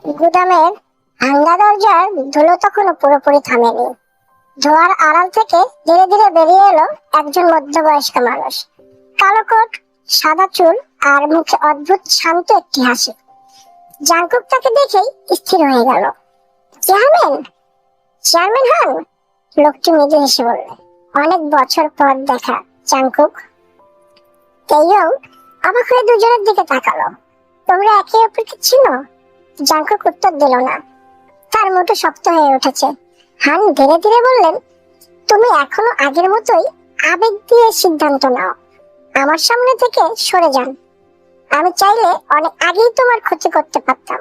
গুদামের ভাঙ্গা দরজার ধুলো তখনও পুরোপুরি থামেনি। ধোয়ার আড়াল থেকে ধীরে ধীরে বেরিয়ে এলো একজন মধ্যবয়স্ক মানুষ। কালো কোট, সাদা চুল আর মুখে অদ্ভুত শান্ত একটি হাসি। জাঙ্কুক তাকে দেখেই স্থির হয়ে গেল। চেয়ারম্যান, চেয়ারম্যান হন? লোকটি মৃদু হেসে বলল। অনেক বছর পর দেখা, জাঙ্কুক। তেইয়ং অবাক হয়ে দুজনের দিকে তাকালো। তোমরা একে অপরকে চিনো? জাঙ্কুক উত্তর দিল না। তার মুঠো শক্ত হয়ে উঠেছে। হান ধীরে ধীরে বললেন, তুমি এখনো আগের মতোই আবেগ দিয়ে সিদ্ধান্ত নাও। আমার সামনে থেকে সরে যান। আমি চাইলে অনেক আগেই তোমার ক্ষতি করতে পারতাম।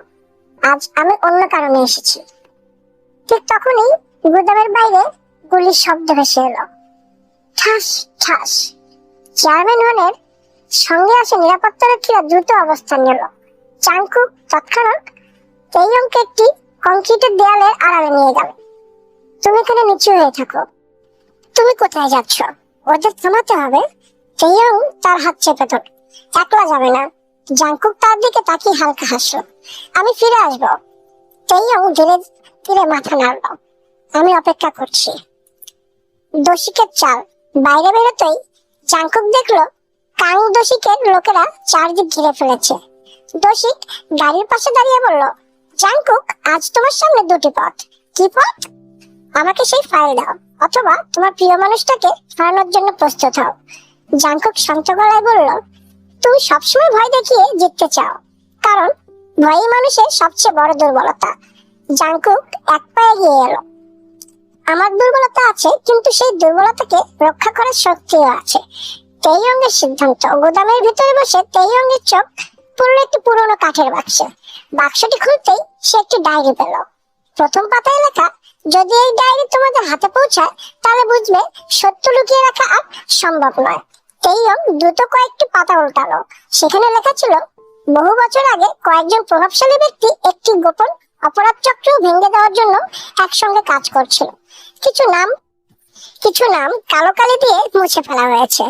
আজ আমি অন্য কারণে এসেছি। ঠিক তখনই গুদামের বাইরে গুলির শব্দ ভেসে এলো। ঠাস ঠাস। চেয়ারম্যান হনের সঙ্গে আসে নিরাপত্তারক্ষীরা দ্রুত অবস্থান নিল। জাঙ্কুক তৎক্ষণাৎ তেইয়ংকে একটি কংক্রিটের দেয়ালের আড়ালে নিয়ে গেল। তুমি এখানে নিচু হয়ে থাকো। তুমি কোথায় যাচ্ছ? ওদের থামাতে হবে। তেইয়ং তার হাত চেপে ধরল। একলা যাবে না। জাঙ্কুক তার দিকে তাকিয়ে হালকা হাসল। আমি ফিরে আসবো। তেইয়ং ধীরে ধীরে মাথা নাড়ল। আমি অপেক্ষা করছি। দোষিকের চাল। বাইরে বেরোতেই জাঙ্কুক দেখলো কাং দোষিকের লোকেরা চারদিক ঘিরে ফেলেছে। দোষিক গাড়ির পাশে দাঁড়িয়ে বলল, জাঙ্কুক, আজ তোমার সামনে দুটি পথ। কি পথ? আমাকে সেই ফাইল দাও, অথবা তোমার প্রিয় মানুষটাকে হারানোর জন্য প্রস্তুত হও। জাঙ্কুক শান্ত গলায় বলল, তুমি সবসময় ভয় দেখিয়ে জিততে চাও, কারণ ভয়ই মানুষের সবচেয়ে বড় দুর্বলতা। জাঙ্কুক এক পা এগিয়ে এলো। আমার দুর্বলতা আছে, কিন্তু সেই দুর্বলতাকে রক্ষা করার শক্তিও আছে। তেইয়ংয়ের সিদ্ধান্ত। গুদামের ভিতরে বসে তেইয়ংয়ের চোখ পড়ল একটি পুরনো কাঠের বাক্সে। বাক্সটি খুলতেই সে একটি ডায়েরি পেল। প্রথম পাতায় লেখা, যদি এই ডায়েরি তোমাদের হাতে পৌঁছায় তাহলে বুঝবে সত্য লুকিয়ে রাখা আর সম্ভব নয়। তেইয়ং দ্রুত কয়েকটি পাতা উল্টালো। সেখানে লেখা ছিল, বহু বছর আগে কয়েকজন প্রভাবশালী ব্যক্তি একটি গোপন অপরাধ চক্র ভেঙে দেওয়ার জন্য একসঙ্গে কাজ করছিল। কিছু নাম কালো কালি দিয়ে মুছে ফেলা হয়েছে।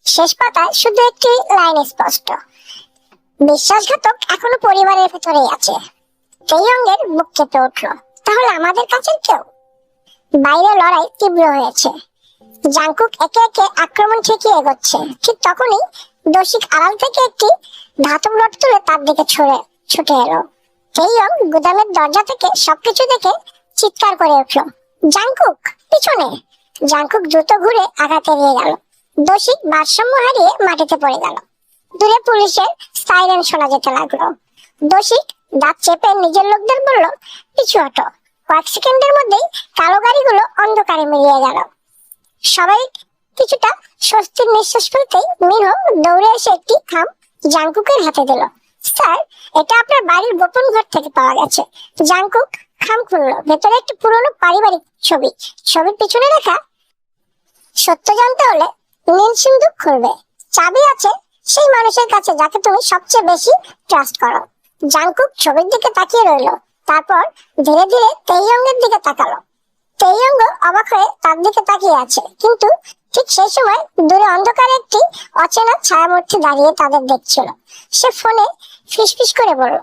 শেষ পাতায় শুধু একটি লাইন স্পষ্ট, বিশ্বাসঘাতক এখনো পরিবারের ভেতরেই আছে। তেইয়ংয়ের বুক কেঁপে উঠল। তাহলে আমাদের কাছে কেউ? বাইরে লড়াই তীব্র হয়েছে। জাঙ্কুক একে একে আক্রমণ ঠেকিয়ে এগোচ্ছে। ঠিক তখনই দোষিক আড়াল থেকে একটি ধাতব রড তুলে তার দিকে ছুটে এলো। তেইয়ং গুদামের দরজা থেকে সবকিছু দেখে চিৎকার করে উঠল, জাঙ্কুক, পিছনে! জাঙ্কুক দ্রুত ঘুরে আঘাত এড়িয়ে গেল। দোষিক ভারসাম্য হারিয়ে মাটিতে পড়ে গেল। দূরে পুলিশের সাইরেন শোনা যেতে লাগলো। দোষিক দাঁত চেপে নিজের লোকদের বলল, পিছু হটো। কয়েক সেকেন্ডের মধ্যেই কালো গাড়িগুলো অন্ধকারে মিলিয়ে গেল। সবাই কিছুটা স্বস্তির নিঃশ্বাস ফেলতেই মিনহ দৌড়ে এসে একটি খাম জাঙ্কুকের হাতে দিল। স্যার, এটা আপনার বাড়ির গোপন ঘর থেকে পাওয়া গেছে। জাঙ্কুক খাম খুললো। ভেতরে একটি পুরনো পারিবারিক ছবি। ছবির পিছনে লেখা, সত্য জানতে হলে নীল সিন্দুক খুলবে। চাবি আছে সেই মানুষের কাছে যাকে তুমি সবচেয়ে বেশি ট্রাস্ট করো। জাঙ্কুক ছবির দিকে তাকিয়ে রইল। তারপর ধীরে ধীরে তেইয়ংয়ের দিকে তাকালো। তেইয়ঙ্গ অবাক হয়ে তার দিকে তাকিয়ে আছে, কিন্তু ঠিক সেই সময় দূরে অন্ধকারে একটি অচেনা ছায়ামূর্তি দাঁড়িয়ে তাদের দেখছিল। সে ফোনে ফিসফিস করে বলল,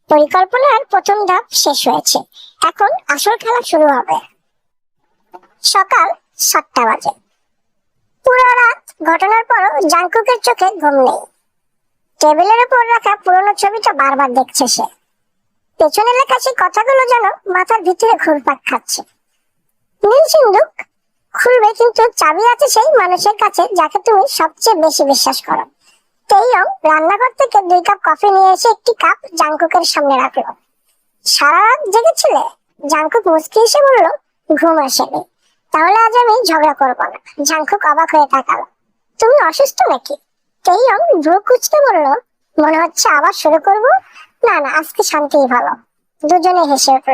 পরিকল্পনার প্রথম ধাপ শেষ হয়েছে, এখন আসল খেলা শুরু হবে। সকাল 7টা বাজে। পুরো রাত ঘটনার পরও জাঙ্কুকের চোখে ঘুম নেই। টেবিলের উপর রাখা পুরনো ছবিটা বারবার দেখছে সে। পেছনে লেখা সেই কথাগুলো যেন মাথার ভিতরে ঘুরপাক খাচ্ছে। নীল সিন্দুক খুলবে, কিন্তু চাবি আছে সেই মানুষের কাছে যাকে তুমি সবচেয়ে বেশি বিশ্বাস করো। তেইয়ং রান্নাঘর থেকে 2 কাপ কফি নিয়ে এসে একটি কাপ জাঙ্কুকের সামনে রাখলো। সারা রাত জেগেছিলে? জাঙ্কুক মুচকি এসে বলল, ঘুম আসেনি। তাহলে আজ আমি ঝগড়া করবো না। জাঙ্কুক অবাক হয়ে তাকালো। তুমি অসুস্থ নাকি? তেইয়ং ভ্রু কুঁচকে বলল, মনে হচ্ছে আবার শুরু করব। না না, আজকে শান্তিই ভালো। দুজনে হেসে উঠল।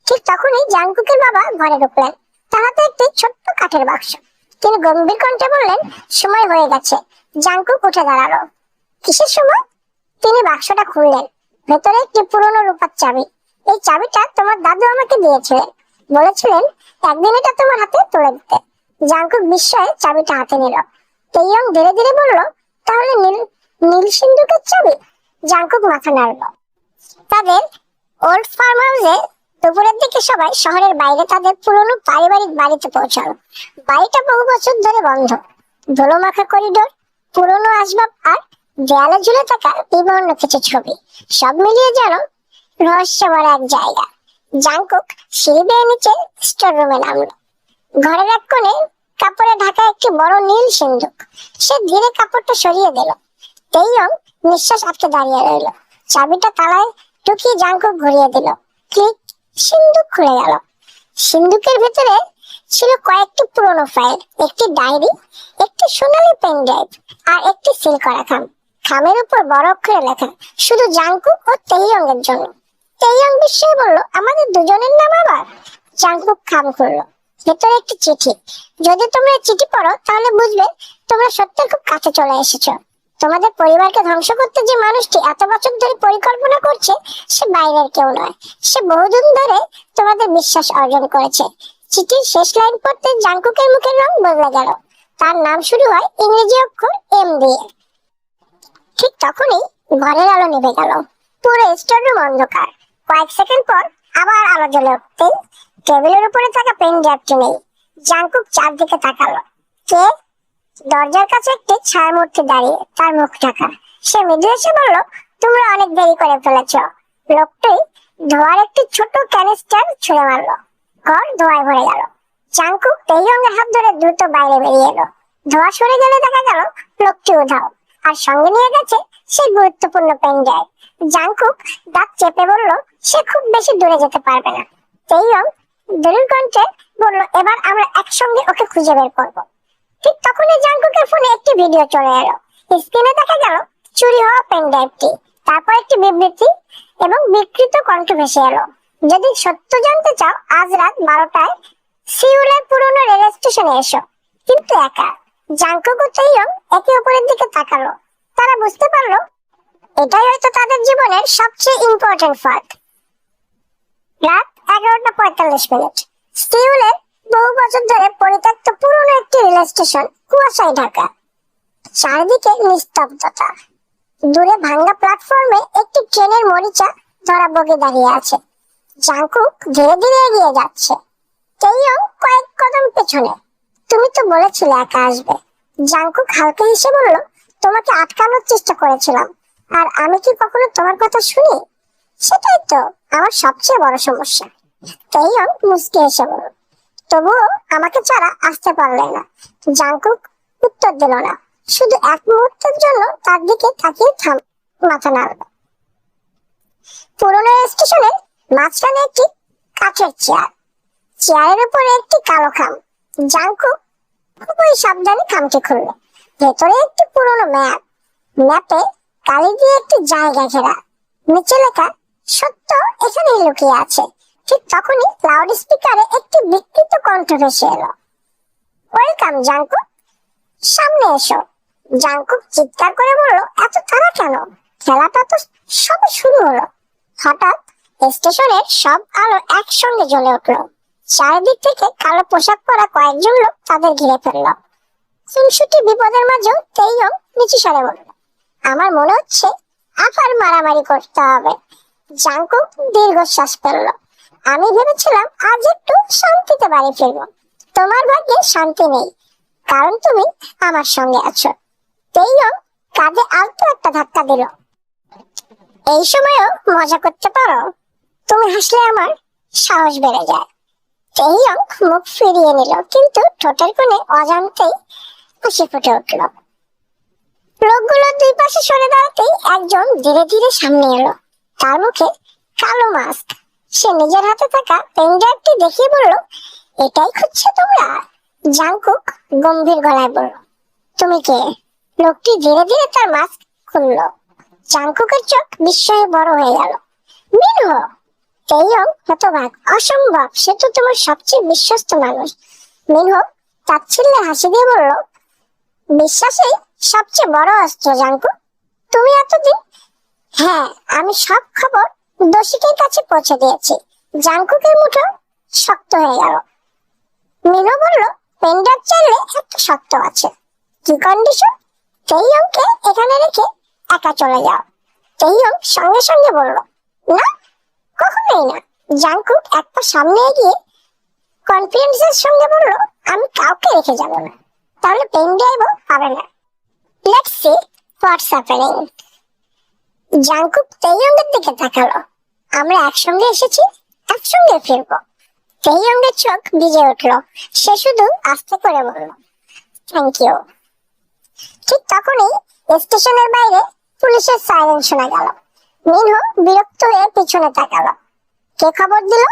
ঠিক তখনই জাঙ্কুকের বাবা ঘরে ঢুকলেন। তার হাতে একটি ছোট্ট কাঠের বাক্স। তিনি গম্ভীর কণ্ঠে বললেন, সময় হয়ে গেছে। জাঙ্কুক উঠে দাঁড়ালো। কিসের সময়? তিনি বাক্সটা খুললেন। ভেতরে একটি পুরনো রূপার চাবি। এই চাবিটা তোমার দাদু আমাকে দিয়েছিলেন। বলেছিলেন একদিন এটা তোমার হাতে তুলে দিতে। জাঙ্কুক বিস্ময়ে চাবিটা হাতে নিল। তেইয়ং ধীরে ধীরে বলল, তাহলে নীল সিন্দুকের চাবি? জাঙ্কুক মাথা নাড়ল। তাদের ওল্ড ফার্ম হাউসে দুপুরের দিকে সবাই শহরের বাইরে তাদের পুরনো পারিবারিক বাড়িতে পৌঁছালো। বাড়িটা বহু বছর ধরে বন্ধ। ধুলো মাখা করিডোর, পুরনো আসবাব আর দেয়ালে ঝুলে থাকা বিভিন্ন কিছু ছবি, সব মিলিয়ে যেন রহস্যময় এক জায়গা। জাংকুক সিঁড়ি বেয়ে নিচে স্টোর রুমে নামলো। ঘরের এক কোণে কাপড়ে ঢাকা একটি বড় নীল সিন্দুক। সে ধীরে কাপড়টা সরিয়ে দিল। তেইয়ং নিঃশ্বাস আটকে দাঁড়িয়ে রইল। চাবিটা তালায় ঢুকিয়ে জাংকুক ঘুরিয়ে দিল। ক্লিক, সিন্দুক খুলে গেল। সিন্দুকের ভেতরে ছিল কয়েকটি পুরনো ফাইল, একটি ডায়েরি, একটি সোনালী পেন ড্রাইভ আর একটি সিল করা খাম। খামের উপর বড় অক্ষরে লেখা, শুধু জাংকুক ও তেইয়ং এর জন্য। তেইয়ং বিস্ময়ে বলল, আমাদের দুজনের নাম আবার? জাংকুক খাম খুললো। ভেতরে একটি চিঠি। যদি তোমরা চিঠি পড়ো তাহলে বুঝবে তোমরা সত্যের খুব কাছে চলে এসেছো। তোমাদের পরিবারকে ধ্বংস করতে যে মানুষটি এত বছর ধরে পরিকল্পনা করছে সে বাইরের কেউ নয়। সে বহুদিন ধরে তোমাদের বিশ্বাস অর্জন করেছে। চিঠির শেষ লাইন পড়তে জাংকুকের মুখের রং বদলে গেল। তার নাম শুরু হয় ইংরেজি অক্ষর এম দিয়ে। ঠিক তখনই ঘরের আলো নিভে গেল। পুরো স্টোররুম অন্ধকার। কয়েক সেকেন্ড পর আবার আলো জ্বলে উঠতে টেবিলের উপরে থাকা পেন ড্রাইভটি নেই। জাংকুক চারদিকে তাকালো। কে? দরজার কাছে একটি ছায়ামূর্তি দাঁড়িয়ে, তার মুখ ঢাকা। সে মৃদু এসে বলল, তোমরা অনেক দেরি করে ফেলেছ। লোকটি ধোয়ার একটি ছোট ক্যানিস্টার ছুঁড়ে মারল। ঘর ধোঁয়ায় ভরে গেল। জাংকুক তেইয়ংয়ের হাত ধরে দ্রুত বাইরে বেরিয়ে এলো। ধোঁয়া সরে গেলে দেখা গেল লোকটি উধাও, আর সঙ্গে নিয়ে গেছে সেই গুরুত্বপূর্ণ পেন ড্রাইভ। জাংকুক দাঁত চেপে বলল, সে খুব বেশি দূরে যেতে পারবে না। তেইয়ং দৃঢ় কণ্ঠে বলল, এবার আমরা একসঙ্গে ওকে খুঁজে বের করবো। ঠিক তখনই জাংকুকের ফোনে একটি ভিডিও চলে এলো। স্ক্রিনে দেখা গেল চুরি হওয়া পেন ড্রাইভটি, তারপর একটি বিবৃতি এবং বিকৃত কণ্ঠ ভেসে এলো। যদি সত্য জানতে চাও, আজ রাত 12টায় সিউলের পুরনো রেল স্টেশনে এসো, কিন্তু একা। জাংকুক ও তেইয়ং একে অপরের দিকে তাকালো। তারা বুঝতে পারলো এটাই হয়তো তাদের জীবনের সবচেয়ে ইম্পর্টেন্ট ফাঁদ। রাত 11:45। সিউলের বহু বছর ধরে পরিত্যক্ত পুরনো একটি রেল স্টেশন কুয়াশায় ঢাকা। চারিদিকে নিস্তব্ধতা। দূরে ভাঙ্গা প্ল্যাটফর্মে একটি ট্রেনের মরিচা ধরা বগি দাঁড়িয়ে আছে। জাংকুক ধীরে ধীরে এগিয়ে যাচ্ছে, তেইয়ং কয়েক কদম পেছনে। তুমি তো বলেছিলে একা আসবে। জাংকুক হালকা হেসে বলল, তোমাকে আটকানোর চেষ্টা করেছিলাম, আর আমি কি কখনো তোমার কথা শুনি? সেটাই তো আমার সবচেয়ে বড় সমস্যা। তেইয়ং মুচকি হেসে বলল, তবুও আমাকে ছাড়া আসতে পারলে না। জাংকুক উত্তর দিল না, শুধু এক মুহূর্তের জন্য তার দিকে তাকিয়ে মাথা নাড়ল। পুরনো স্টেশনের মাঝখানে একটি কাঠের চেয়ার। চেয়ারের উপরে একটি কালো খাম। জাংকুক খুবই সাবধানে খামটি খুলল। ভেতরে একটি পুরনো ম্যাপ। ম্যাপে কালি দিয়ে একটি জায়গা ঘেরা, নিচে লেখা, সত্য এখানেই লুকিয়ে আছে। ঠিক তখনই লাউড স্পিকারে একটি বিকৃত কণ্ঠ ভেসে এলো, ওয়েলকাম জাংকুক, সামনে এসো। জাংকুক চিৎকার করে বলল, এত তাড়া কেন? খেলাটা তো সবে শুরু হলো। হঠাৎ স্টেশনের সব আলো একসঙ্গে জ্বলে উঠলো। চারিদিক থেকে কালো পোশাক পরা কয়েকজন লোক তাদের ঘিরে ফেললো। খুনসুটি বিপদের মাঝেও তেইয়ং নিচু স্বরে বলল, আমার মনে হচ্ছে আবার মারামারি করতে হবে। জাংকুক দীর্ঘশ্বাস ফেলল। আমি ভেবেছিলাম আজ একটু শান্তিতে বাড়ি ফিরবো। তোমার ভাগ্যে শান্তি নেই, কারণ তুমি আমার সঙ্গে আছো। তেইয়ং কাঁধে আলতো একটা ধাক্কা দিল। এই সময়ও মজা করতে পারো? তুমি হাসলে আমার সাহস বেড়ে যায়। তেইয়ং মুখ ফিরিয়ে নিল, কিন্তু ঠোঁটের কোণে অজান্তেই হাসি ফুটে উঠল। লোকগুলো দুই পাশে সরে দাঁড়াতেই একজন ধীরে ধীরে সামনে এলো। তার মুখে কালো মাস্ক। সে নিজের হাতে থাকা পেন ড্রাইভটি দেখিয়ে বলল, এটাই খুঁজছো তোমরা? জাংকুক গম্ভীর গলায় বলল, তুমি কে? লোকটি ধীরে ধীরে তার মাস্ক খুলল। জাংকুকের চোখ বিস্ময়ে বড় হয়ে গেল। মিনহো! তেইয়ং হতবাক। অসম্ভব, সে তো তোমার সবচেয়ে বিশ্বস্ত মানুষ। মিনহো তাচ্ছিল্যে হাসি দিয়ে বলল, বিশ্বাসই সবচেয়ে বড় অস্ত্র জাংকুক। তুমি এতদিন? হ্যাঁ, আমি সব খবর দোষীদের কাছে পৌঁছে দিয়েছি। জাংকুকের মুঠো শক্ত হয়ে গেল। মিনহো বলল, পেনড্রাইভ চাইলে একটা শর্ত আছে। কি কন্ডিশন? তেইয়ংকে এখানে রেখে একা চলে যাও। তেইয়ং সঙ্গে সঙ্গে বলল, না, কখনো কিছুতেই না। জাংকুক এক পা সামনে এগিয়ে কনফিডেন্সের সঙ্গে বলল, আমি কাউকে রেখে যাব না, তাহলে পেন ড্রাইভও পাবে না। Let's see what's happening. Jungkook তেইয়ংয়ের দিকে তাকালো। আমরা একসঙ্গে এসেছি, একসঙ্গে ফিরবো। তেইয়ংয়ের চোখ ভিজে উঠলো। সে শুধু আস্তে করে বলল, থ্যাংক ইউ। ঠিক তখনই স্টেশনের বাইরে পুলিশের সাইরেন শোনা গেল। মিনহো বিরক্ত হয়ে পিছনে তাকালো। কে খবর দিল?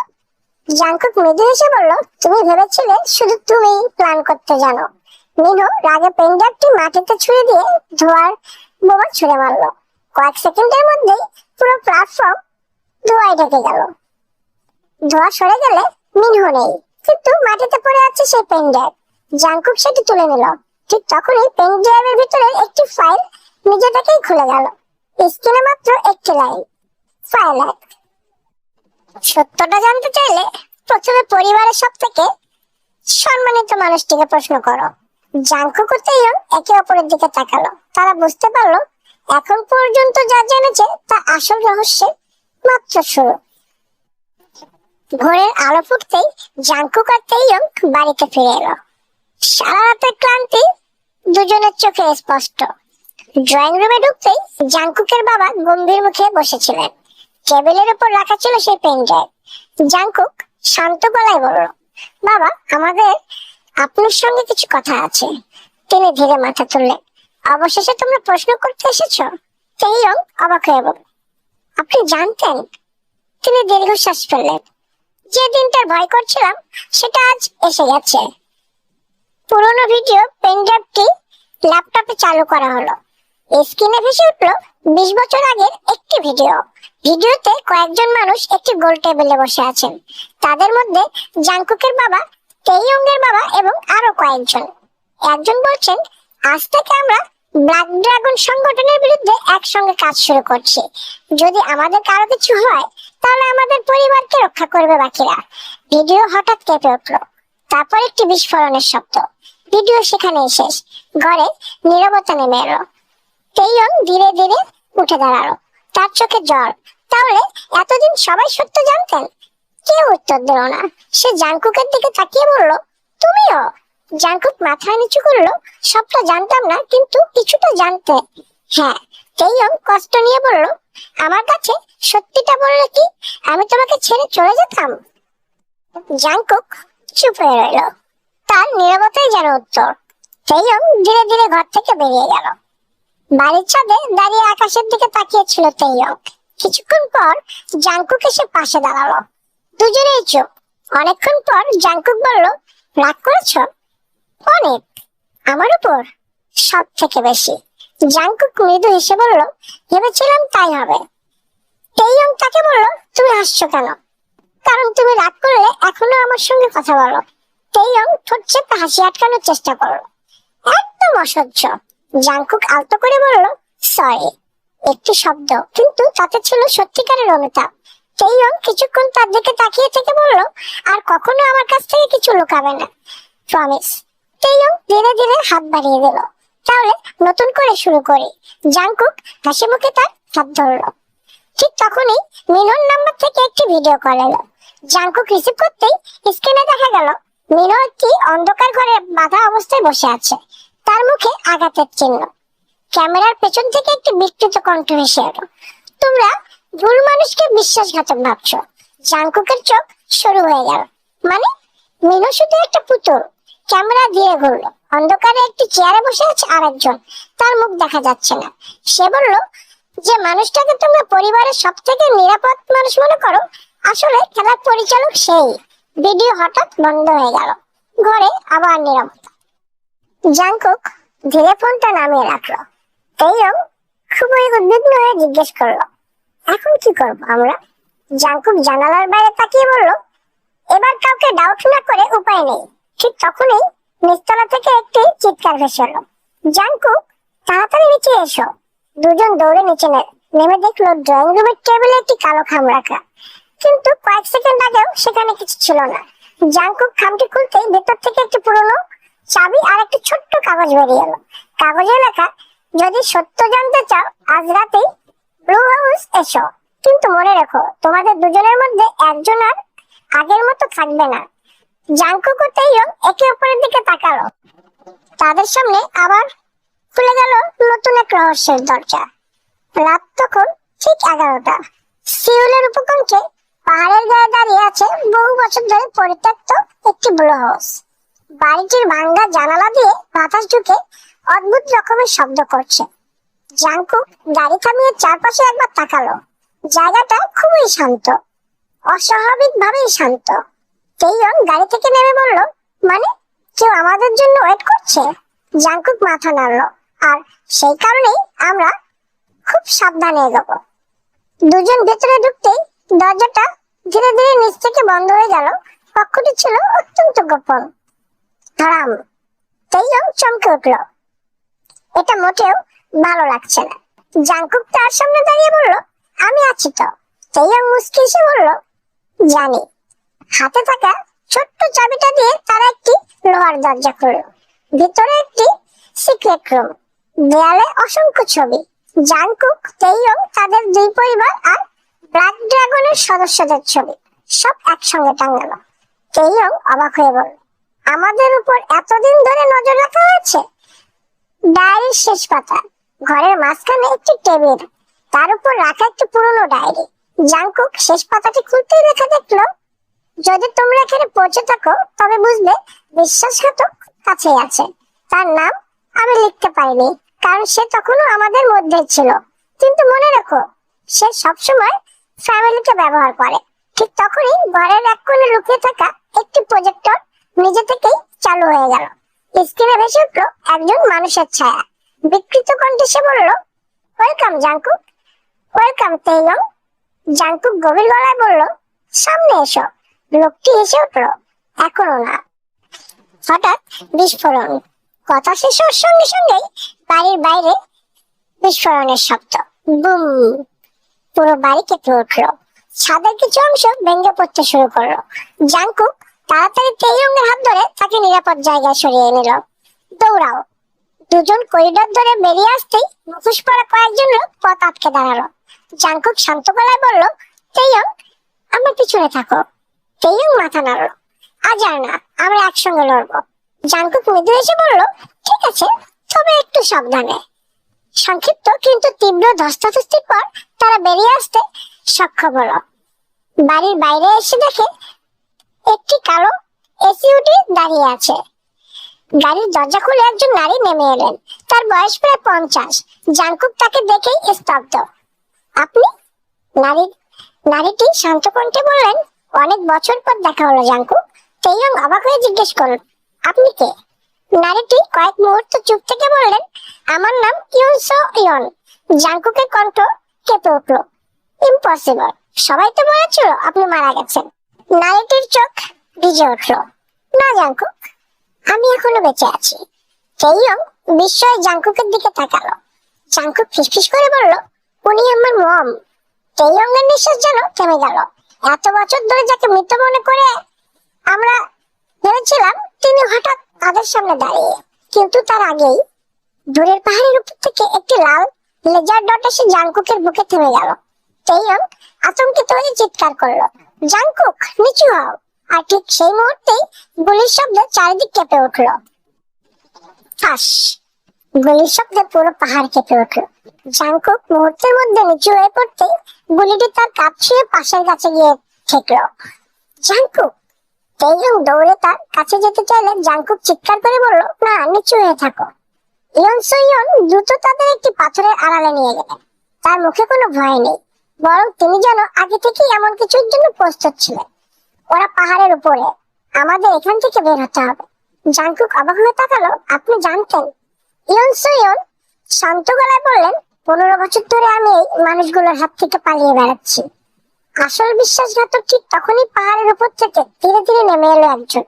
জাংকুক মৃদু হেসে বলল, তুমি ভেবেছিলে শুধু তুমি প্ল্যান করতে জানো। মিনহো রাগে পেনড্রাইভটি মাটিতে ছুঁড়ে দিয়ে ধোঁয়ার বোমা ছুঁড়ে মারলো। কয়েক সেকেন্ডের মধ্যেই পুরো প্ল্যাটফর্ম ধোঁয়ায় ঢেকে গেল। ধোঁয়া সরে গেলে মিনহো নেই, কিন্তু মাটিতে পড়ে আছে সেই পেনড্রাইভ। জাংকুক সেটি তুলে নিল। ঠিক তখনই পেনড্রাইভের ভিতরে একটি ফাইল নিজে থেকেই খুলে গেল। স্ক্রিনে মাত্র একটি লাইন, ফাইল 1। সত্যটা জানতে চাইলে প্রথমে পরিবারের সব থেকে সম্মানিত মানুষটিকে প্রশ্ন করো। জাংকুক ও তেইয়ং একে অপরের দিকে তাকালো। তারা বুঝতে পারলো এখন পর্যন্ত যা জেনেছে তা আসল রহস্যের মাত্র শুরু। ভোরের আলো ফুটতেই জাংকুক আর তেইয়ং বাড়িতে ফিরে এলো। সারা রাতের ক্লান্তি দুজনের চোখে স্পষ্ট। ড্রয়িং রুমে ঢুকতেই জাংকুকের বাবা গম্ভীর মুখে বসেছিলেন। টেবিলের উপর রাখা ছিল সেই পেন ড্রাইভ। জাংকুক শান্ত গলায় বলল, বাবা, আমাদের আপনার সঙ্গে কিছু কথা আছে। তিনি ধীরে মাথা তুললেন। অবশেষে তোমরা প্রশ্ন করতে এসেছো? তেইয়ং অবাক হয়ে বলল, আপনি জানতেন? তিনি দীর্ঘশ্বাস ফেললেন। যে দিনটার ভয় করছিলাম সেটা আজ এসে গেছে। পুরোনো ভিডিও পেনড্রাইভটি ল্যাপটপে চালু করা হলো। স্ক্রিনে ভেসে উঠল 20 বছর আগের একটি ভিডিও। ভিডিওতে কয়েকজন মানুষ একটি গোল টেবিলে বসে আছেন। তাদের মধ্যে জাংকুকের বাবা, তেইয়ংয়ের বাবা এবং আরো কয়েকজন। একজন বলছেন, আজ থেকে আমরা ব্ল্যাক ড্রাগন সংগঠনের বিরুদ্ধে একসঙ্গে কাজ শুরু করছি। যদি আমাদের কারো কিছু হয় তাহলে আমাদের পরিবারকে রক্ষা করবে বাকিরা। ভিডিও হঠাৎ কেঁপে উঠল। তারপর একটি বিস্ফোরণের শব্দ। ভিডিও সেখানেই শেষ। ঘরে নীরবতা নেমে এলো। তেইয়ং ধীরে ধীরে উঠে দাঁড়ালো। তার চোখে জল। তাহলে এতদিন সবাই সত্য জানতেন? কেউ উত্তর দিল না। সে জাংকুকের দিকে তাকিয়ে বলল, তুমিও? জাংকুক মাথা নিচু করলো। সবটা জানতাম না, কিন্তু কিছুটা জানতে। হ্যাঁ। তেইয়ং কষ্ট নিয়ে বলল, আমার কাছে সত্যিটা বললে কি আমি তোমাকে ছেড়ে চলে যেতাম? জাংকুক চুপ হয়ে রইল। তার নীরবতাই যেন উত্তর। তেইয়ং ধীরে ধীরে ঘর থেকে বেরিয়ে গেল। বাড়ির ছাদে দাঁড়িয়ে আকাশের দিকে তাকিয়েছিল তেইয়ং। কিছুক্ষণ পর জাংকুক এসে পাশে দাঁড়ালো। দুজনেই চুপ। অনেকক্ষণ পর জাংকুক বলল, রাগ করেছ? অনেক। আমার উপর? সব থেকে বেশি। জাংকুক মৃদু হেসে বলল, ভেবেছিলাম তাই হবে। তেইয়ং তাকে বলল, তুমি হাসছো কেন? কারণ তুমি রাগ করলে এখনো আমার সঙ্গে কথা বলো। তেইয়ং ঠোঁট চেপে হাসি আটকানোর চেষ্টা করলো। একদম অসহ্য। জাংকুক আলতো করে বলল, সরি। একটি শব্দ, কিন্তু তাতে ছিল সত্যিকারের অনুতাপ। তেইয়ং কিছুক্ষণ তার দিকে তাকিয়ে থেকে বলল, আর কখনো আমার কাছ থেকে কিছু লুকাবে না, প্রমিস। তেইয়ং ধীরে ধীরে হাত বাড়িয়ে দিল। তাহলে নতুন করে শুরু করি। জাংকুক হাসি মুখে তার হাত ধরল। ঠিক তখনই মিনহোর নাম্বার থেকে একটি ভিডিও কল এলো। জাংকুক রিসিভ করতেই স্ক্রিনে দেখা গেল মিনহো একটি অন্ধকার ঘরে বাধা অবস্থায় বসে আছে। তার মুখে আঘাতের চিহ্ন। ক্যামেরার পেছন থেকে একটি বিকৃত কণ্ঠ ভেসে এলো, তোমরা ভুল মানুষকে বিশ্বাসঘাতক ভাবছো। জাংকুকের চোখ শুরু হয়ে গেল। মানে? মিনহো শুধু একটা পুতুল। ক্যামেরা ধীরে ঘুরলো। অন্ধকারে একটি চেয়ারে বসে আছে আরেকজন। তার মুখ দেখা যাচ্ছে না। সে বলল, যে মানুষটাকে তোমরা পরিবারের সব থেকে নিরাপদ মানুষ মনে করো, আসলে খেলার পরিচালক সেই। ভিডিও হঠাৎ বন্ধ হয়ে গেল। ঘরে আবার নীরবতা। জাংকুক ধীরে ফোনটা নামিয়ে রাখলো। তেইয়ং খুবই উদ্বিগ্ন হয়ে জিজ্ঞেস করলো, এখন কি করবো আমরা? জাংকুক জানালার বাইরে তাকিয়ে বলল, এবার কাউকে ডাউট না করে উপায় নেই। ঠিক তখনই নিচতলা থেকে একটি চিৎকার ভেসে এলো, জাংকুক তাড়াতাড়ি নিচে এসো। দুজন দৌড়ে নিচে নেমে দেখলো ড্রয়িং রুমের টেবিলে একটি কালো খাম রাখা, কিন্তু কয়েক সেকেন্ড আগেও সেখানে কিছু ছিল না। জাংকুক খামটি খুলতেই ভেতর থেকে একটি পুরনো চাবি আর একটি ছোট্ট কাগজ বেরিয়ে এলো। কাগজে লেখা, যদি সত্য জানতে চাও আজ রাতেই ব্লু হাউস এসো। কিন্তু মনে রেখো তোমাদের দুজনের মধ্যে একজন আর আগের মতো থাকবে না। জাংকুক ও তেইয়ং একে অপরের দিকে তাকালো। তাদের সামনে আবার খুলে গেল নতুন এক রহস্যের দরজা। রাত তখন ঠিক 11টা। সিউলের উপকণ্ঠে পাহাড়ের গায়ে দাঁড়িয়ে আছে বহু বছর ধরে পরিত্যক্ত একটি ব্লু হাউস। বাড়িটির ভাঙ্গা জানালা দিয়ে বাতাস ঢুকে অদ্ভুত রকমের শব্দ করছে। জাংকুক গাড়ি থামিয়ে চারপাশে একবার তাকালো। জায়গাটা খুবই শান্ত, অস্বাভাবিক ভাবেই শান্ত। তেইয়ং গাড়ি থেকে নেমে বলল, মানে কেউ আমাদের জন্য ওয়েট করছে? জাংকুক মাথা নাড়লো, আর সেই কারণেই আমরা খুব সাবধানে এগোবো। দুজন ভেতরে ঢুকতেই দরজাটা ধীরে ধীরে নিচ থেকে বন্ধ হয়ে গেল। কক্ষটি ছিল অত্যন্ত গোপন। ধরাম! তেইয়ং চমকে উঠল। এটা মোটেও ভালো লাগছে না। জাংকুক তার সামনে দাঁড়িয়ে বলল, আমি আছি তো। তেইয়ং মুচকি হেসে বলল, জানি। হাতে থাকা ছোট্ট চাবিটা দিয়ে তারা একটি লোহার দরজা খুলল। ভিতরে একটি সিক্রেট রুম, দেয়ালে অসংখ্য ছবি। জাংকুক, তেইয়ং, তাদের দুই পরিবার আর ব্ল্যাক ড্রাগনের সদস্যদের ছবি সব একসঙ্গে টাঙানো। তেইয়ং অবাক হয়ে বলল, আমাদের উপর এতদিন ধরে নজর রাখা হয়েছে। ডায়েরির শেষ পাতা, ঘরের মাঝখানে একটি টেবিল, তার উপর রাখা একটি পুরনো ডায়েরি। জাংকুক শেষ পাতাটি খুলতেই লেখা দেখলো, যদি তোমরা এখানে পৌঁছে থাকো তবে বুঝবে বিশ্বাসঘাতক কাছেই আছে। তার নাম আমি লিখতে পারিনি, কারণ সে তখনও আমাদের মধ্যে ছিল। কিন্তু মনে রেখো, সে সবসময় ফ্যামিলিকে ব্যবহার করে। ঠিক তখনই ঘরের এক কোণে লুকিয়ে থাকা একটি প্রজেক্টর নিজে থেকেই চালু হয়ে গেল। স্ক্রিনে ভেসে উঠলো একজন মানুষের ছায়া। বিকৃত কণ্ঠে সে বলল, ওয়েলকাম জাংকুক। ওয়েলকাম তেইয়ং। জাংকুক গভীর গলায় বলল, সামনে এসো। লোকটি হেসে উঠল, এখনো না। হঠাৎ বিস্ফোরণ। কথা শেষ হওয়ার সঙ্গে সঙ্গেই বাড়ির বাইরে বিস্ফোরণের শব্দ। বুম! পুরো বাড়ি কেঁপে উঠলো। ছাদের কিছু অংশ ভেঙে পড়তে শুরু করলো। জাংকুক তাড়াতাড়ি তেইয়ংয়ের হাত ধরে তাকে নিরাপদ জায়গায় সরিয়ে নিল। দৌড়াও! দুজন করিডোর ধরে বেরিয়ে আসতেই মুখোশ পরা কয়েকজন লোক পথ আটকে দাঁড়ালো। জাংকুক শান্ত গলায় বলল, তেইয়ং, আমার পিছনে থাকো। তেইয়ং মাথা নাড়ল, আজ আর না, আমরা একসঙ্গে লড়বো। জাংকুক মৃদু এসে বলল, ঠিক আছে, তবে একটু সাবধানে। সংক্ষিপ্ত কিন্তু তীব্র ধস্তাধস্তির পর তারা বেরিয়ে আসতে সক্ষম হলো। বাড়ির বাইরে এসে দেখে একটি কালো এসইউভি দাঁড়িয়ে আছে। গাড়ির দরজা খুলে একজন নারী নেমে এলেন। তার বয়স প্রায় 50। জাংকুক তাকে দেখেই স্তব্ধ। আপনি? নারীটি শান্ত কণ্ঠে বললেন, অনেক বছর পর দেখা হলো জাংকুক। তেইয়ং অবাক হয়ে জিজ্ঞেস করল, আপনি কে? নারীটি কয়েক মুহূর্ত চুপ থেকে বললেন, আমার নাম ইয়ন সো ইয়ন। জাংকুকের কণ্ঠ কেঁপে উঠল, ইম্পসিবল, সবাই তো বলেছিল আপনি মারা গেছেন। নারীটির চোখ ভিজে উঠল, না জাংকুক, আমি এখনো বেঁচে আছি। তেইয়ং বিস্ময়ে জাংকুকের দিকে তাকালো। জাংকুক ফিসফিস করে বলল, উনি আমার মম। তেইয়ং এর নিঃশ্বাস যেন থেমে গেল। এত বছর ধরে যাকে মৃত মনে করে আমরা ভেবেছিলাম, তিনি হঠাৎ তাদের সামনে দাঁড়িয়ে। কিন্তু তার আগেই দূরের পাহাড়ের উপর থেকে একটি লাল লেজার ডট এসে জাংকুকের বুকে থেমে গেল। তেইয়ং আতঙ্কিত হয়ে চিৎকার করলো, জাংকুক, নিচু হও। আর ঠিক সেই মুহূর্তেই গুলির শব্দে চারিদিক কেঁপে উঠল। ফাঁস! গুলির শব্দে পুরো পাহাড় কেঁপে উঠল। জাংকুক মুহূর্তের মধ্যে নিচু হয়ে পড়তেই গুলিটি তার কাপ ছুঁয়ে পাশের গাছে গিয়ে ঠেকলো। জাংকুক! তেইয়ং দৌড়ে তার কাছে যেতে চাইলে জাংকুক চিৎকার করে বলল, না, নিচু হয়ে থাকো। ইয়ন সো ইয়ন দ্রুত তাদের একটি পাথরের আড়ালে নিয়ে গেলেন। তার মুখে কোনো ভয় নেই, বরং তিনি যেন আগে থেকেই এমন কিছুর জন্য প্রস্তুত ছিলেন। ওরা পাহাড়ের উপরে, আমাদের এখান থেকে বের হতে হবে। জাংকুক অবাক হয়ে তাকালো, আপনি জানতেন? ইয়ন সো ইয়ন শান্ত গলায় বললেন, 15 বছর ধরে আমি এই মানুষগুলোর হাত থেকে পালিয়ে বেড়াচ্ছি। আসল বিশ্বাসঘাতক ঠিক তখনই পাহাড়ের উপর থেকে ধীরে ধীরে নেমে এলো একজন।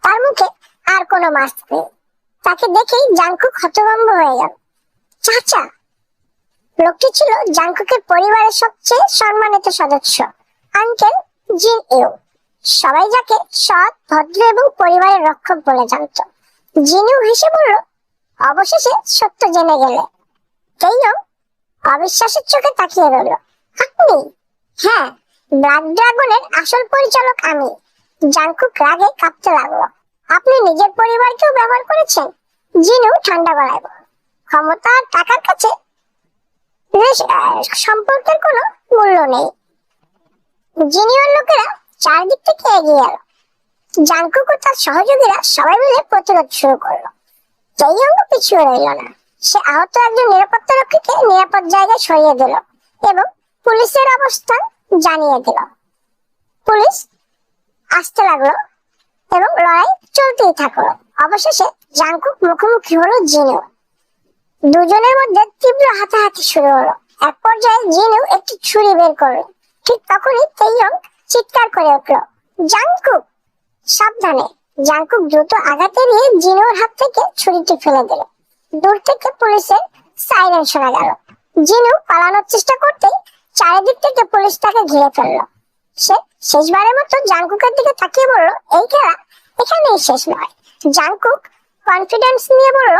তার মুখে আর কোনো মাস্ক নেই। তাকে দেখেই জাংকুক হতভম্ব হয়ে গেল। চাচা! লোকটি ছিল জাংকুকের পরিবারের সবচেয়ে সম্মানিত সদস্য, আঙ্কেল জিন ইউ। সবাই যাকে সৎ, ভদ্র এবং পরিবারের রক্ষক বলে জানত। জিনু হেসে বলল, অবশেষে সত্য জেনে গেলে। তেইয়ং অবিশ্বাসের চোখে তাকিয়ে রইল। হ্যাঁ, ব্ল্যাক ড্রাগনের আসল পরিচালক আমি। জাংকুক রাগে কাঁপতে লাগলো। আপনি নিজের পরিবারকেও ব্যবহার করেছেন? জিনু ঠান্ডা গলায় বলল, ক্ষমতা আর টাকার কাছে সম্পর্কের কোনো মূল্য নেই। জিনিয়র লোকেরা চারদিক থেকে এগিয়ে এলো। জাংকুক ও তার সহযোগীরা সবাই মিলে প্রতিরোধ শুরু করলো। তেইয়ং পিছিয়ে রইল না। সে আহত একজন নিরাপত্তা রক্ষীকে নিরাপদ জায়গায় সরিয়ে দিল এবং পুলিশের অবস্থান জানিয়ে দিল। পুলিশ আসতে লাগলো এবং লড়াই চলতেই থাকলো। অবশেষে জাংকুক মুখোমুখি হলো জিনু। দুজনের মধ্যে তীব্র হাতাহাতি শুরু হলো। এক পর্যায়ে জিনু একটি ছুরি বের করলো। ঠিক তখনই তেইয়ং চিৎকার করে উঠলো, জাংকুক সাবধানে! জাংকুক দ্রুত আঘাত এড়িয়ে জিনুর হাত থেকে ছুরিটি ফেলে দিল। দূর থেকে পুলিশের সাইরেন শোনা গেল। জিনু পালানোর চেষ্টা করতেই চারিদিক থেকে পুলিশ তাকে ঘিরে ফেললো। সে শেষবারের মতো জাংকুকের দিকে তাকিয়ে বলল, এই খেলা এখানেই শেষ নয়। জাংকুক কনফিডেন্স নিয়ে বলল,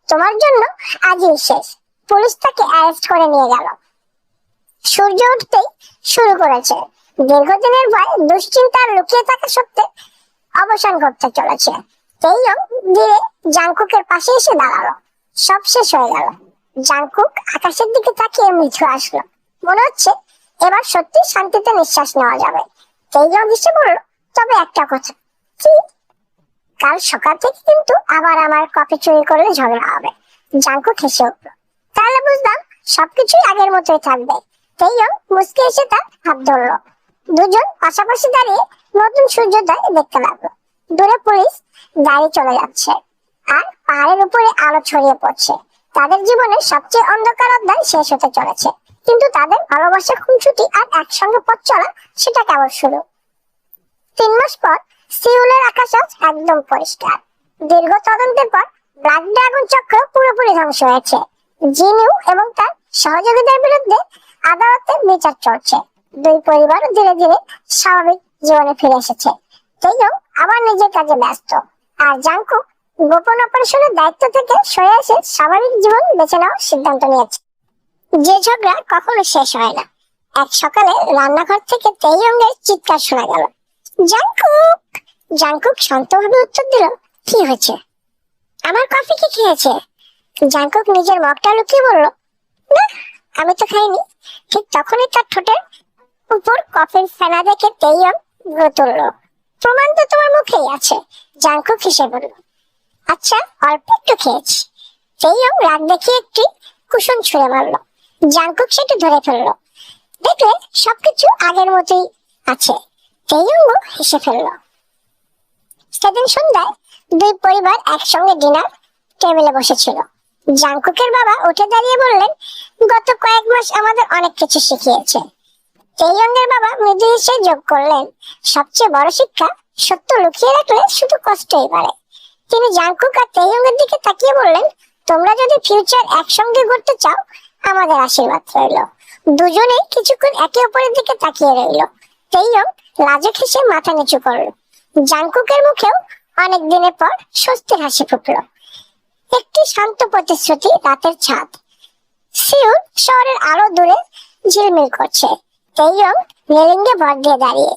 তোমার জন্য আজই শেষ। পুলিশ তাকে অ্যারেস্ট করে নিয়ে গেল। সূর্য উঠতেই শুরু করেছে। দীর্ঘদিনের ভয়, দুশ্চিন্তা আর লুকিয়ে থাকা সত্ত্বে অবসান ঘটতে চলেছে। তেইয়ং ধীরে জাংকুকের পাশে এসে দাঁড়ালো। সব শেষ হয়ে গেল। জাংকুক আকাশের দিকে তাকিয়ে মৃদু আসলো। মনে হচ্ছে এবার সত্যি শান্তিতে নিঃশ্বাস নেওয়া যাবে। তেইয়ং হেসে বলল, তবে একটা কথা। কি? কাল সকাল থেকে কিন্তু আবার আমার কফি চুরি করলে ঝগড়া হবে। জাংকুক হেসে উঠল। তাহলে বুঝলাম সবকিছুই আগের মতোই থাকবে। তেইয়ং মুচকে এসে তার হাত ধরল। দুজন পাশাপাশি দাঁড়িয়ে নতুন সূর্যোদয় দেখতে লাগলো। দূরে পুলিশ গাড়ি চলে যাচ্ছে আর পাহাড়ের উপরে আলো ছড়িয়ে পড়ছে। তাদের জীবনের সবচেয়ে অন্ধকার অধ্যায় শেষ হতে চলেছে, কিন্তু তাদের ভালোবাসা, খুনসুটি আর একসঙ্গে পথ চলা সেটা কেবল শুরু। 3 মাস পর সিউলের আকাশ আজ একদম পরিষ্কার। দীর্ঘ তদন্তের পর ব্ল্যাক ড্রাগন চক্র পুরোপুরি ধ্বংস হয়েছে। জিনু এবং তার সহযোগীদের বিরুদ্ধে আদালতে বিচার চলছে। দুই পরিবার ধীরে ধীরে স্বাভাবিক জীবনে ফিরে এসেছে। তেইয়ং আবার নিজের কাজে ব্যস্ত, আর জাংকুক গোপন অপারেশনের দায়িত্ব থেকে সরে এসে স্বাভাবিক জীবন বেছে নেওয়ার সিদ্ধান্ত নিয়েছে। যে ঝগড়া কখনো শেষ হয় না। এক সকালে রান্নাঘর থেকে তেইয়ং এর চিৎকার শোনা গেল, জাংকুক! জাংকুক শান্তভাবে উত্তর দিল, কি হয়েছে? আমার কফি কি খেয়েছে? জাংকুক নিজের মগটা লুকিয়ে বলল, না, আমি তো খাইনি। ঠিক তখনই তার ঠোঁটের উপর কফির ফেনা দেখে তেইয়ং ভ্রু তুলল। প্রমাণ তো তোমার মুখেই আছে। জাংকুক হেসে বলল, আচ্ছা, অল্প একটু খেয়েছি। তেইয়ং রাগ দেখিয়ে একটি কুসুম ছুঁড়ে মারল। জাংকুক সেটা ধরে ফেলল। দেখলে সবকিছু আগের মতোই আছে। তেইয়ং হেসে ফেলল। সেদিন সন্ধ্যায় দুই পরিবার একসঙ্গে ডিনার টেবিলে বসেছিল। জাংকুকের বাবা উঠে দাঁড়িয়ে বললেন, গত কয়েক মাস আমাদের অনেক কিছু শিখিয়েছে। তেইয়ং এর বাবা মৃদু হেসে যোগ করলেন, সবচেয়ে বড় শিক্ষা, সত্য লুকিয়ে রাখলে শুধু কষ্টই বাড়ে। তিনি জাংকুক আর তেইয়ং এর দিকে তাকিয়ে বললেন, তোমরা যদি ফিউচার একসঙ্গে গড়তে চাও, আমাদের আশীর্বাদ রইল। দুজনেই কিছুক্ষণ একে অপরের দিকে তাকিয়ে রইল। তেইয়ং লাজুক হেসে মাথা নিচু করল। জাংকুকের মুখেও অনেক দিনের পর স্বস্তির হাসি ফুটল। একটি শান্ত প্রতিশ্রুতি, রাতের ছাদ, সিউল শহরের আলো দূরে ঝিলমিল করছে। তেইয়ং রেলিংয়ে ভর দিয়ে দাঁড়িয়ে।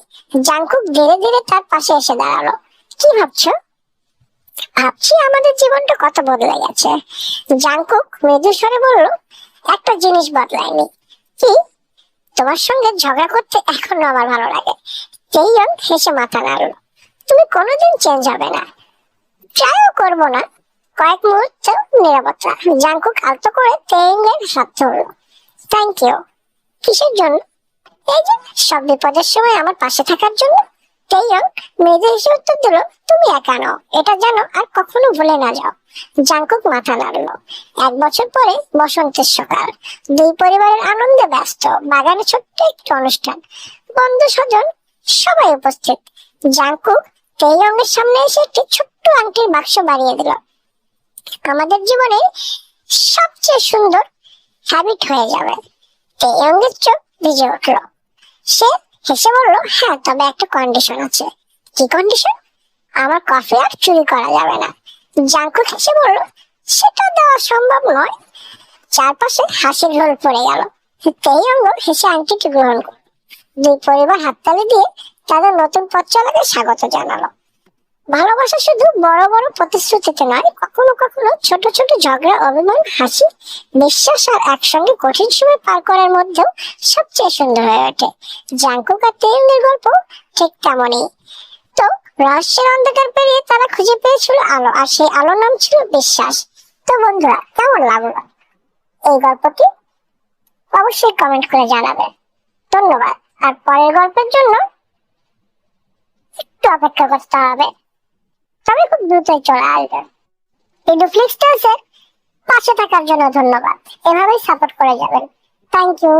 জাংকুক ধীরে ধীরে তার পাশে এসে দাঁড়ালো। কি ভাবছো? ভাবছি আমাদের জীবনটা কত বদলে গেছে। জাংকুক মৃদু স্বরে বলল, একটা জিনিস বদলায়নি। কি? তোমার সঙ্গে ঝগড়া করতে এখনো আমার ভালো লাগে। তেইয়ং হেসে মাথা নাড়ল। তুমি কোনোদিন চেঞ্জ হবে না। ট্রাইও করবো না। কয়েক মুহূর্ত নীরবতা। জাংকুক আলতো করে তেইয়ং এর হাত ধরল। Thank you. কিসের জন্য? এই যে সব বিপদের সময় আমার পাশে থাকার জন্য। তেইয়ং মৃদু হেসে উত্তর দিল, তুমি একা নও, এটা জানো আর কখনো ভুলে না যাও। জাংকুক মাথা নাড়ল। 1 বছর পরে বসন্তের সকাল। দুই পরিবারের আনন্দে ব্যস্ত। বাগানে ছোট্ট একটি অনুষ্ঠান। বন্ধু স্বজন সবাই উপস্থিত। জাংকুক তেইয়ং এর সামনে এসে একটি ছোট্ট আংটির বাক্স বাড়িয়ে দিল। আমাদের জীবনে সবচেয়ে সুন্দর হ্যাবিট হয়ে যাবে। তেইয়ং এর চোখ ভিজে উঠল। সে হেসে বলল, হ্যাঁ, তবে একটা কন্ডিশন আছে। কি কন্ডিশন? আমার কফি আর চুরি করা যাবে না। জাংকুক হেসে বলল, সেটা দেওয়া সম্ভব নয়। চারপাশে হাসির ঢোল পড়ে গেল। তেইয়ং হেসে আংটিটি গ্রহণ করল। দুই পরিবার হাততালি দিয়ে তাদের নতুন পথ চলাকে স্বাগত জানালো। ভালোবাসা শুধু বড় বড় প্রতিশ্রুতিতে নয়, কখনো কখনো ছোট ছোট ঝগড়া, অভিমান, হাসি, বিশ্বাস আর একসঙ্গে কঠিন সময় পার করার মধ্যেও সবচেয়ে সুন্দর হয়ে ওঠে। জাংকুক আর তেইয়ংয়ের গল্প ঠিক তেমনই। তো রহস্যের অন্ধকার পেরিয়ে তারা খুঁজে পেয়েছিল আলো, আর সেই আলোর নাম ছিল বিশ্বাস। তো বন্ধুরা, কেমন লাগলো এই গল্পটি? অবশ্যই কমেন্ট করে জানাবেন। ধন্যবাদ। আর পরের গল্পের জন্য একটু অপেক্ষা করতে হবে, তবে খুব দ্রুতই চলে আসবে। ইডুফ্লিক্স টেলসের পাশে থাকার জন্য ধন্যবাদ। এভাবেই সাপোর্ট করে যাবেন। Thank you.